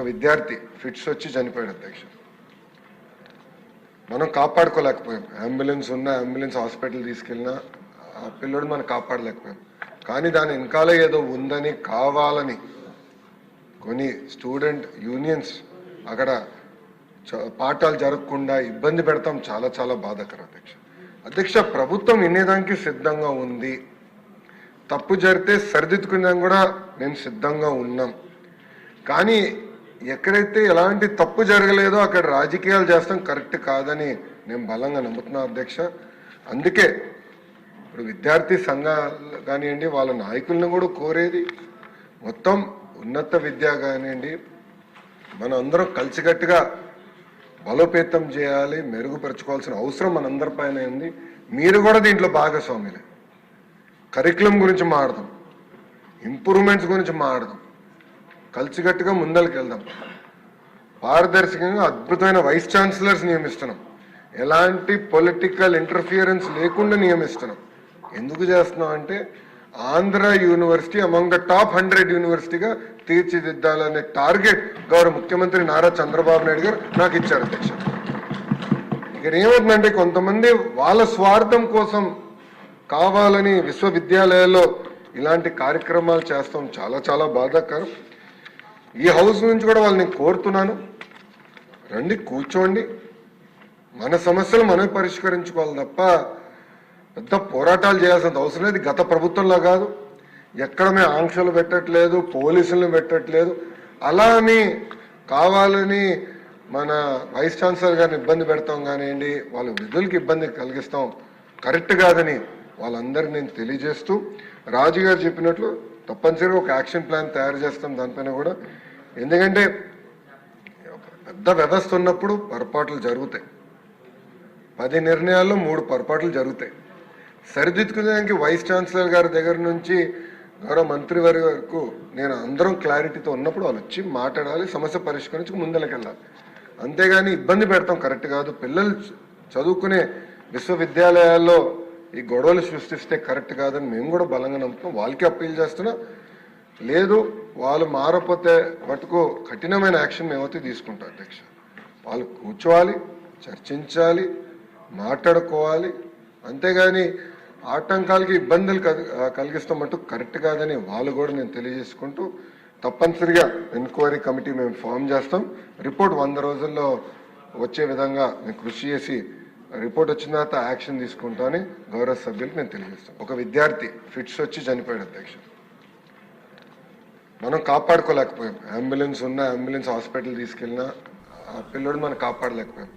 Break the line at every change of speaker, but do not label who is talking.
విద్యార్థి ఫిట్స్ వచ్చి చనిపోయాడు అధ్యక్ష. మనం కాపాడుకోలేకపోయాం. అంబులెన్స్ ఉన్న అంబులెన్స్ హాస్పిటల్ తీసుకెళ్ళినా ఆ పిల్లడు మనం కాపాడలేకపోయాం. కానీ దాని వెనకాల ఏదో ఉందని కావాలని కొన్ని స్టూడెంట్ యూనియన్స్ అక్కడ పాఠాలు జరగకుండా ఇబ్బంది పెడతాం. చాలా చాలా బాధాకరం అధ్యక్ష. ప్రభుత్వం వినేదానికి సిద్ధంగా ఉంది. తప్పు జరిగితే సరిదిద్దుకునేదానికి కూడా మేము సిద్ధంగా ఉన్నాం. కానీ ఎక్కడైతే ఎలాంటి తప్పు జరగలేదో అక్కడ రాజకీయాలు చేస్తాం కరెక్ట్ కాదని నేను బలంగా నమ్ముతున్నా అధ్యక్ష. అందుకే ఇప్పుడు విద్యార్థి సంఘాలు కానివ్వండి, వాళ్ళ నాయకులను కూడా కోరేది మొత్తం ఉన్నత విద్య కానివ్వండి, మనం అందరం కలిసికట్టుగా బలోపేతం చేయాలి, మెరుగుపరచుకోవాల్సిన అవసరం మనందరిపైన ఉంది. మీరు కూడా దీంట్లో భాగస్వాములే. కరికులం గురించి మాట్లాడదాం, ఇంప్రూవ్మెంట్స్ గురించి మాట్లాడదాం, కలిసికట్టుగా ముందరికి వెళ్దాం. పారదర్శకంగా అద్భుతమైన వైస్ ఛాన్సలర్స్ నియమిస్తున్నాం. ఎలాంటి పొలిటికల్ ఇంటర్ఫియరెన్స్ లేకుండా నియమిస్తున్నాం. ఎందుకు చేస్తున్నాం అంటే Andhra university among the top 100 యూనివర్సిటీగా తీర్చిదిద్దాలనే టార్గెట్ గౌరవ ముఖ్యమంత్రి నారా చంద్రబాబు నాయుడు గారు నాకు ఇచ్చారు అధ్యక్ష. ఇక్కడ ఏమవుతుందంటే కొంతమంది వాళ్ళ స్వార్థం కోసం కావాలని విశ్వవిద్యాలయాల్లో ఇలాంటి కార్యక్రమాలు చేస్తాం. చాలా చాలా బాధాకరం. ఈ హౌస్ నుంచి కూడా వాళ్ళని కోరుతున్నాను, రండి కూర్చోండి, మన సమస్యలు మనమే పరిష్కరించుకోవాలి తప్ప పెద్ద పోరాటాలు చేయాల్సిన అవసరం లేదు. గత ప్రభుత్వంలో కాదు, ఎక్కడ మేము ఆంక్షలు పెట్టట్లేదు, పోలీసులను పెట్టట్లేదు. అలా అని కావాలని మన వైస్ ఛాన్సలర్ గారిని ఇబ్బంది పెడతాం కానివ్వండి, వాళ్ళ విధులకి ఇబ్బంది కలిగిస్తాం కరెక్ట్ కాదని వాళ్ళందరినీ నేను తెలియజేస్తూ, రాజు గారు చెప్పినట్లు తప్పనిసరిగా ఒక యాక్షన్ ప్లాన్ తయారు చేస్తాం దానిపైన కూడా. ఎందుకంటే పెద్ద వ్యవస్థ ఉన్నప్పుడు పొరపాట్లు జరుగుతాయి. 10 నిర్ణయాల్లో 3 పొరపాట్లు జరుగుతాయి. సరిదిద్దుకునేదానికి వైస్ ఛాన్సలర్ గారి దగ్గర నుంచి గౌరవ మంత్రి వారి వరకు నేను అందరం క్లారిటీతో ఉన్నప్పుడు వాళ్ళు వచ్చి మాట్లాడాలి, సమస్య పరిష్కరించి ముందరికి వెళ్ళాలి. అంతేగాని ఇబ్బంది పెడతాం కరెక్ట్ కాదు. పిల్లలు చదువుకునే విశ్వవిద్యాలయాల్లో ఈ గొడవలు సృష్టిస్తే కరెక్ట్ కాదని మేము కూడా బలంగా నమ్ముతాం. వాళ్ళకి అప్పీల్ చేస్తున్నా. లేదు వాళ్ళు మారకపోతే మటుకు కఠినమైన యాక్షన్ మేమైతే తీసుకుంటాం అధ్యక్ష. వాళ్ళు కూర్చోవాలి, చర్చించాలి, మాట్లాడుకోవాలి. అంతేగాని ఆటంకాలకి ఇబ్బందులు కలిగిస్తాం మటుకు కరెక్ట్ కాదని వాళ్ళు కూడా నేను తెలియజేసుకుంటూ, తప్పనిసరిగా ఎంక్వైరీ కమిటీ మేము ఫామ్ చేస్తాం. రిపోర్ట్ 100 రోజుల్లో వచ్చే విధంగా మేము కృషి చేసి రిపోర్ట్ వచ్చిన తర్వాత యాక్షన్ తీసుకుంటామని గౌరవ సభ్యులకు నేను తెలియజేస్తాను. ఒక విద్యార్థి ఫిట్స్ వచ్చి చనిపోయాడు అధ్యక్ష. మనం కాపాడుకోలేకపోయాం. అంబులెన్స్ ఉన్న అంబులెన్స్ హాస్పిటల్ తీసుకెళ్ళినా ఆ పిల్లడు మనం కాపాడలేకపోయాం.